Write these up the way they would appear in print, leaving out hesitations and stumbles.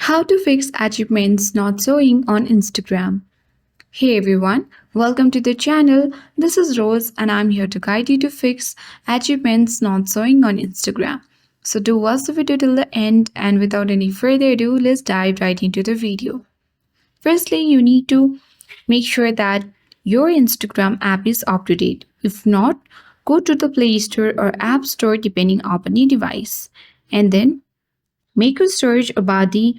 How to fix achievements not showing on Instagram. Hey everyone, welcome to the channel. This is Rose and I'm here to guide you to fix achievements not showing on Instagram. So do watch the video till the end, and without any further ado, let's dive right into the video. Firstly, you need to make sure that your Instagram app is up to date. If not, go to the Play Store or App Store depending upon your device. And then make a search about the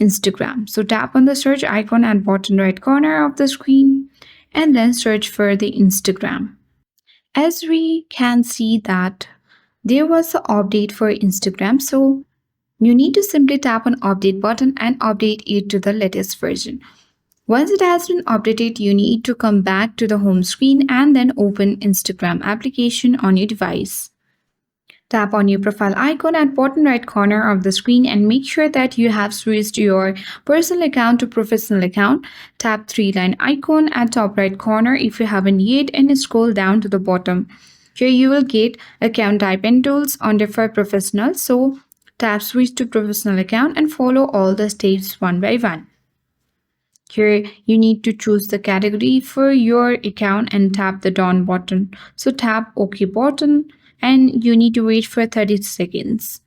Instagram. So tap on the search icon at bottom right corner of the screen and then search for the Instagram. As we can see that there was an update for Instagram, so you need to simply tap on update button and update it to the latest version. Once it has been updated, you need to come back to the home screen and then open Instagram application on your device. Tap on your profile icon at bottom right corner of the screen and make sure that you have switched your personal account to professional account. Tap three-line icon at top right corner if you haven't yet and scroll down to the bottom. Here you will get account type and tools under for professional. So tap switch to professional account and follow all the steps one by one. Here you need to choose the category for your account and tap the done button. So tap OK button and you need to wait for 30 seconds.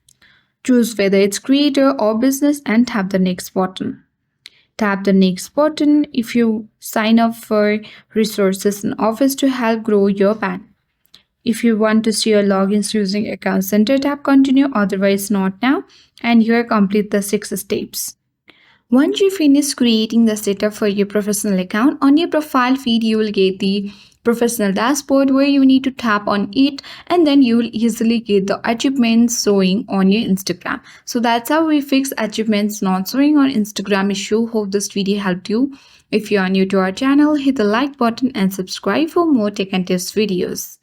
Choose whether it's creator or business and tap the next button. Tap the next button if you sign up for resources and offers to help grow your brand. If you want to see your logins using Account Center, tap continue, otherwise not now, and here complete the 6 steps. Once you finish creating the setup for your professional account, on your profile feed you will get the professional dashboard where you need to tap on it and then you will easily get the achievements showing on your Instagram. So that's how we fix achievements not showing on Instagram issue. Hope this video helped you. If you are new to our channel, hit the like button and subscribe for more tech and tips videos.